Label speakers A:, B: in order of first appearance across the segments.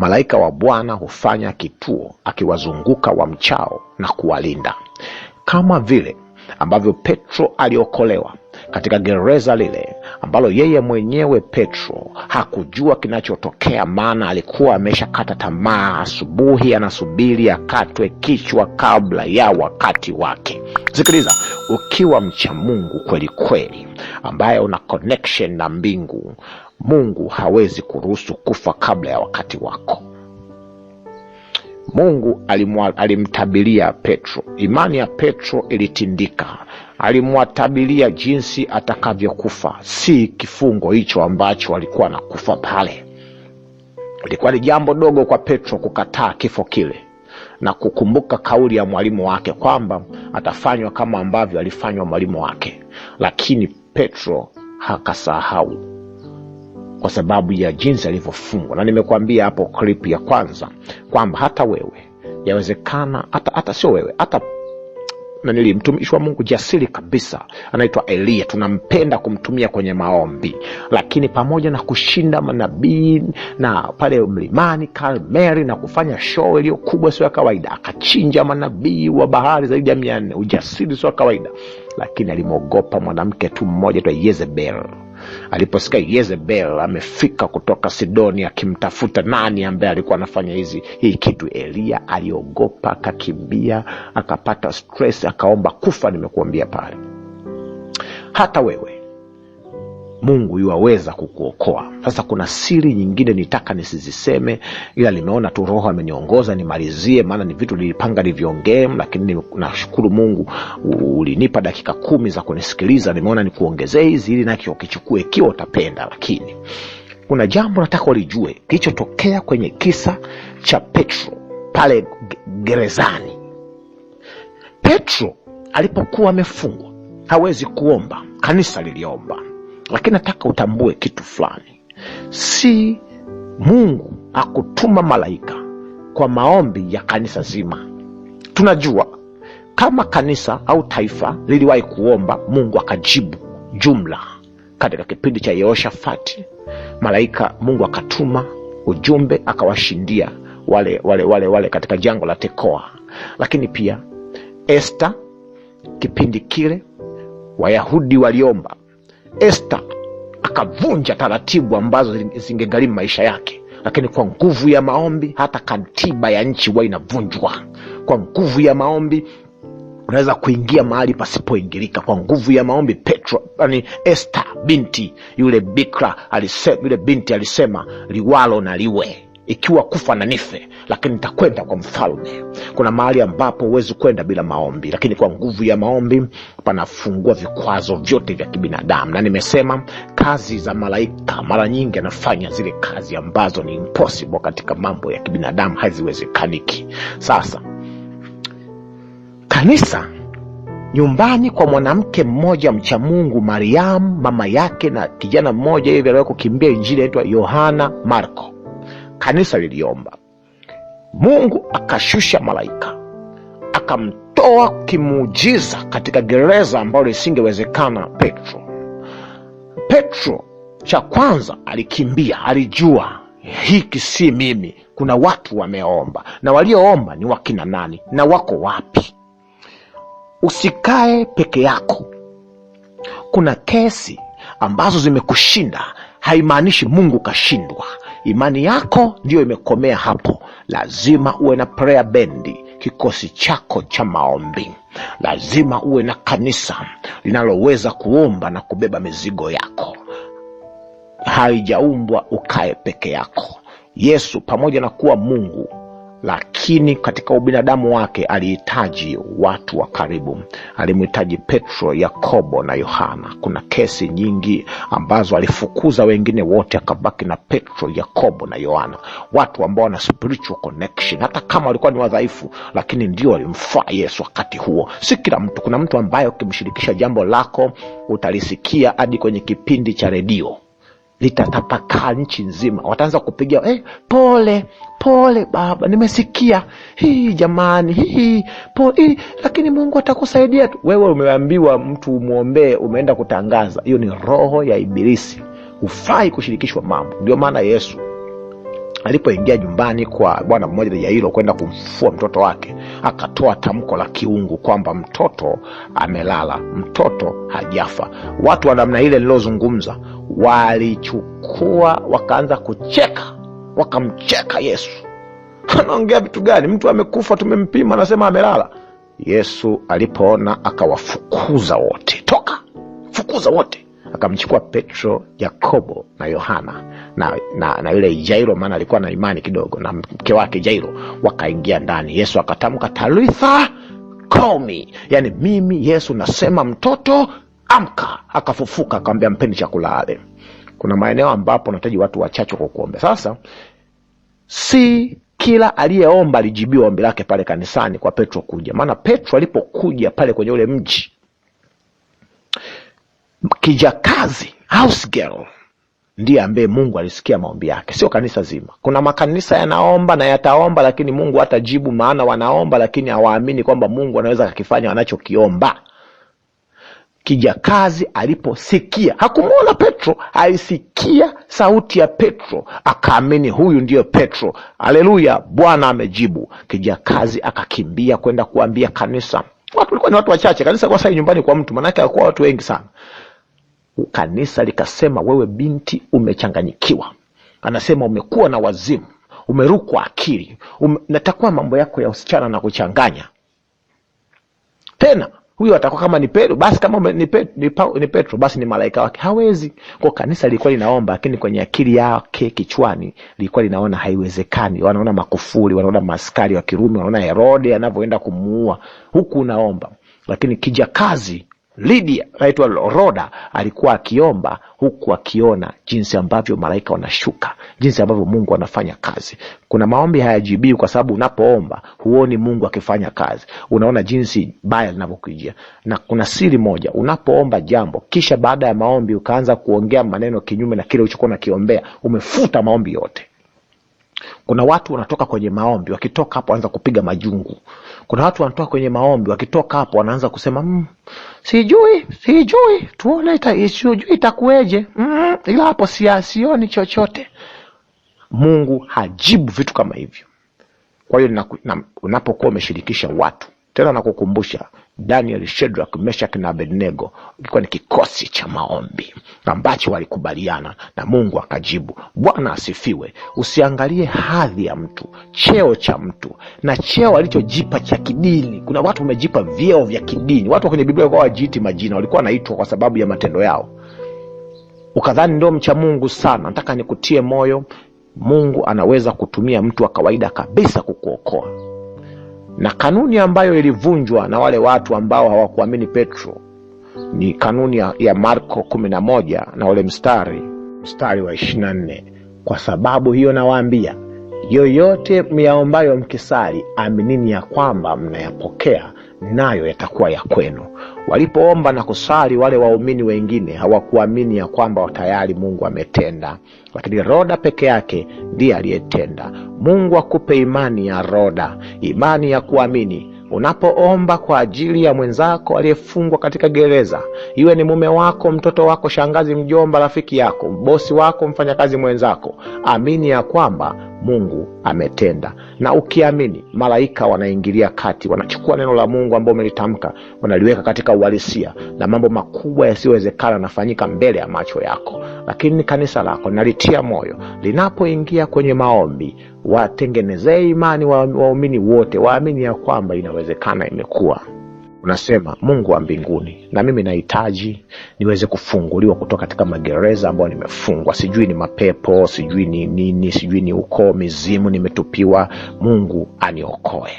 A: malaika wa Bwana hufanya kituo akiwazunguka wamchao na kuwalinda. Kama vile ambavyo Petro aliokolewa katika gereza lile ambalo yeye mwenyewe Petro hakujua kinachotokea, maana alikuwa ameshakata tamaa. Asubuhi anasubiri akatwe kichwa kabla ya wakati wake. Sikiliza, ukiwa mcha Mungu kweli kweli, ambaye una connection na mbingu, Mungu hawezi kuruhusu kufa kabla ya wakati wako. Mungu alimtabiria Petro. Imani ya Petro ilitindika. Alimwatabiria jinsi atakavyokufa, si kifungo hicho ambacho alikuwa anakufa pale. Ilikuwa ni jambo dogo kwa Petro kukataa kifo kile na kukumbuka kauli ya mwalimu wake kwamba atafanywa kama ambavyo alifanywa mwalimu wake. Lakini Petro hakasahau kwa sababu ya jinsi alivyofungwa. Na nimekuambia hapo clip ya kwanza kwamba hata wewe yawezekana, hata sio wewe, hata mtumishi wa Mungu jasiri kabisa anaitwa Elia, tunampenda kumtumia kwenye maombi, lakini pamoja na kushinda manabii na pale mlimani Karmeli na kufanya show iliyo kubwa sio kawaida, akachinja manabii wa bahari zaidi ya 400, ujasiri sio kawaida, lakini alimogopa mwanamke tu mmoja tu, Yezebel. Aliposikia Yezebel amefika kutoka Sidoni akimtafuta nani ambaye alikuwa anafanya hii kitu, Elia aliogopa, akakimbia, akapata stress, akaomba kufa. Nimekuambia pale, hata wewe Mungu yuwaweza kukuokoa. Sasa kuna siri nyingine nitaka nisiziseme, ila nimeona tu Roho ameniongoza nimalizie, maana ni vitu nilipanga niviongee, lakini nashukuru Mungu ulinipa dakika 10 za kunisikiliza. Nimeona nikuongezee hizi ili naki ukichukue ikiwa utapenda. Lakini kuna jambo nataka ulijue kilichotokea kwenye kisa cha Petro pale gerezani. Petro alipokuwa amefungwa hawezi kuomba, kanisa liliomba. Lakini nataka utambue kitu fulani, si Mungu akutuma malaika kwa maombi ya kanisa zima. Tunajua kama kanisa au taifa liliwahi kuomba, Mungu akajibu jumla. Katika kipindi cha Yehoshafati, malaika Mungu akatuma ujumbe akawashindia wale katika jangwa la Tekoa. Lakini pia Esther, kipindi kile Wayahudi waliomba, Esther akavunja taratibu ambazo zingegharimu maisha yake, lakini kwa nguvu ya maombi hata katiba ya nchi huwa inavunjwa. Kwa nguvu ya maombi unaweza kuingia mahali pasipoingilika. Kwa nguvu ya maombi Esther binti yule binti alisema liwalo na liwe, ikiwa kufa na nife, lakini nitakwenda kwa mfalme. Kuna mahali ambapo huwezi kwenda bila maombi, lakini kwa nguvu ya maombi panafungua vikwazo vyote vya kibinadamu. Na nimesema kazi za malaika mara nyingi anafanya zile kazi ambazo ni impossible katika mambo ya kibinadamu, haziwezekaniki. Sasa kanisa nyumbani kwa mwanamke mmoja mcha Mungu, Mariamu, mama yake na kijana mmoja hivi aliyewahi kukimbia injili aitwa Yohana Marko, kanisa liliomba. Mungu akashusha malaika akamtoa kimuujiza katika gereza ambalo lisingewezekana Petro cha kwanza alikimbia, alijua hiki si mimi, kuna watu wameomba, na walioomba ni wakina nani na wako wapi. Usikae peke yako. Kuna kesi ambazo zimekushinda, haimaanishi Mungu kashindwa. Imani yako ndiyo imekomea hapo. Lazima uwe na prayer band, kikosi chako cha maombi. Lazima uwe na kanisa linaloweza kuomba na kubeba mizigo yako. Haijaumbwa ukae peke yako. Yesu pamoja na kuwa Mungu, lakini katika ubinadamu wake alihitaji watu wa karibu. Alimhitaji Petro, Yakobo na Yohana. Kuna kesi nyingi ambazo alifukuza wengine wote, akabaki na Petro, Yakobo na Yohana, watu ambao wana spiritual connection, hata kama walikuwa ni wadhaifu, lakini ndio walimfaa Yesu wakati huo. Si kila mtu. Kuna mtu ambaye ukimshirikisha jambo lako utalisikia hadi kwenye kipindi cha redio, litatapakaa nchi nzima. Wataanza kupigia pole baba, nimesikia jamani pole, lakini Mungu atakusaidia tu. Wewe umeambiwa mtu umuombee, umeenda kutangaza. Hiyo ni roho ya ibilisi, hufai kushirikishwa mambo. Ndio maana Yesu alipoingia nyumbani kwa bwana mmoja Yairo kwenda kumfufua mtoto wake, akatoa tamko la kiungu kwamba mtoto amelala, mtoto hajafa. Watu wa namna ile nilozungumza walichukua wakaanza kucheka, wakamcheka Yesu. Anaongea vitu gani? Mtu amekufa, tumempima, anasema amelala. Yesu alipoona akawafukuza wote, toka, fukuza wote. Akamchukua Petro, Yakobo na Yohana na yule Jairo, maana alikuwa na imani kidogo, na mke wake Jairo, wakaingia ndani. Yesu akatamka, Talitha komi, yani mimi Yesu nasema mtoto amka. Akafufuka, akamwambia mpeni chakula ale. Kuna maeneo ambapo unahitaji watu wachache kwa kuomba. Sasa si kila aliyeomba alijibiwa ombi lake pale kanisani kwa Petro kuja. Maana Petro alipokuja pale kwenye ule mji, kijakazi, house girl, ndiye ambaye Mungu alisikia maombi yake, sio kanisa zima. Kuna makanisa yanaomba na yataomba, lakini Mungu hatajibu, maana wanaomba lakini hawaamini kwamba Mungu anaweza kukifanya wanachokiomba. Kijakazi aliposikia, hakumuona Petro, alisikia sauti ya Petro, akaamini huyu ndiyo Petro. Haleluya, Bwana amejibu. Kijakazi akakimbia kwenda kuambia kanisa. Watu walikuwa ni watu wachache, kanisa kwa sasa nyumbani kwa mtu, maana yake alikuwa watu wengi sana. Kanisa likasema, wewe binti umechanganyikiwa. Anasema umekuwa na wazimu, umerukwa akili, natakuwa mambo yako ya usichana na kuchanganya. Tena huyo atakuwa kama ni Petro, basi kama ni Petro basi ni malaika wake. Hawezi. Kwa kanisa lilikuwa linaomba, lakini kwenye akili yake kichwani lilikuwa linaona haiwezekani. Wanaona makufuri, wanaona maskari wa Kirumi, wanaona Herode anavyoenda kumuua, huku unaomba. Lakini kijakazi Lydia, aitwa Roda, alikuwa akiomba huku akiona jinsi ambavyo malaika wanashuka, jinsi ambavyo Mungu anafanya kazi. Kuna maombi hayajibiwi kwa sababu unapoomba huoni Mungu akifanya kazi, unaona jinsi baya linavyokujia. Na kuna siri moja, unapoomba jambo kisha baada ya maombi ukaanza kuongea maneno kinyume na kile ulichokuwa unakiombea, umefuta maombi yote. Kuna watu wanatoka kwenye maombi, wakitoka hapo wanaanza kupiga majungu. Kuna watu wanatoka kwenye maombi, wakitoka hapo wanaanza kusema sijui tuone itakueje, ila hapo sioni chochote. Mungu hajibu vitu kama hivyo. Kwa hiyo unapokuwa umeshirikisha watu, tena nakukumbusha, Daniel, Shadrach, Meshach na Abednego ilikuwa ni kikosi cha maombi ambacho walikubaliana na Mungu akajibu. Bwana asifiwe. Usiangalie hadhi ya mtu, cheo cha mtu na cheo alichojipa cha kidini. Kuna watu wamejipa vyeo vya kidini. Watu kwenye Biblia walikuwa wajiiti majina, walikuwa wanaitwa kwa sababu ya matendo yao. Ukadhani ndio mcha Mungu sana. Nataka nikutie moyo, Mungu anaweza kutumia mtu wa kawaida kabisa kukuokoa. Na kanuni ambayo ilivunjwa na wale watu ambao hawakuamini Petro ni kanuni ya Marko 11 na ule mstari wa 24. Kwa sababu hiyo nawaambia, yoyote myaombayo mkisali, aminini ya kwamba mnayapokea, nayo yatakuwa ya kwenu. Walipoomba na kusali, wale waumini wengine hawakuamini ya kwamba tayari Mungu ametenda, lakini Roda peke yake ndiye aliyetenda. Mungu akupe imani ya Roda, imani ya kuamini. Unapoomba kwa ajili ya mwenzako aliyefungwa katika gereza, iwe ni mume wako, mtoto wako, shangazi, mjomba, rafiki yako, bosi wako, mfanyakazi mwenzako, amini ya kwamba Mungu ametenda. Na ukiamini, malaika wanaingilia kati, wanachukua neno la Mungu ambalo umelitamka, wanaliweka katika uhalisia, na mambo makubwa yasiyowezekana yanafanyika mbele ya macho yako. Lakini kanisa lako nalitia moyo, linapoingia kwenye maombi, watengenezee imani waumini wote, waamini ya kwamba inawezekana, imekuwa. Unasema, Mungu wa mbinguni, na mimi nahitaji niweze kufunguliwa kutoka katika magereza ambayo nimefungwa. Sijui ni mapepo, sijui ni nini, sijui ni uko mizimu nimetupiwa. Mungu aniokoe.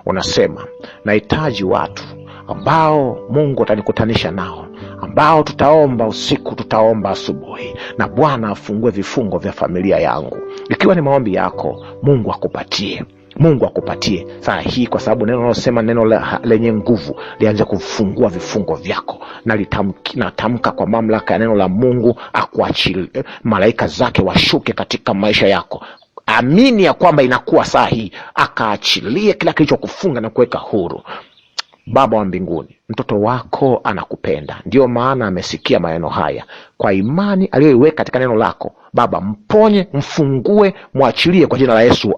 A: Unasema, nahitaji watu ambao Mungu atanikutanisha nao, ambao tutaomba usiku, tutaomba asubuhi, na Bwana afungue vifungo vya familia yangu. Ikiwa ni maombi yako, Mungu akupatie. Mungu akupatie saa hii, kwa sababu neno linalosema, neno lenye nguvu, lianze kufungua vifungo vyako. Na natamka kwa mamlaka ya neno la Mungu, akuachilie malaika zake washuke katika maisha yako. Amini ya kwamba inakuwa saa hii, akaachilie kila kilichokufunga na kuweka huru. Baba wa mbinguni, mtoto wako anakupenda, ndio maana amesikia maneno haya. Kwa imani aliyoiweka katika neno lako, Baba, mponye, mfungue, mwachilie kwa jina la Yesu.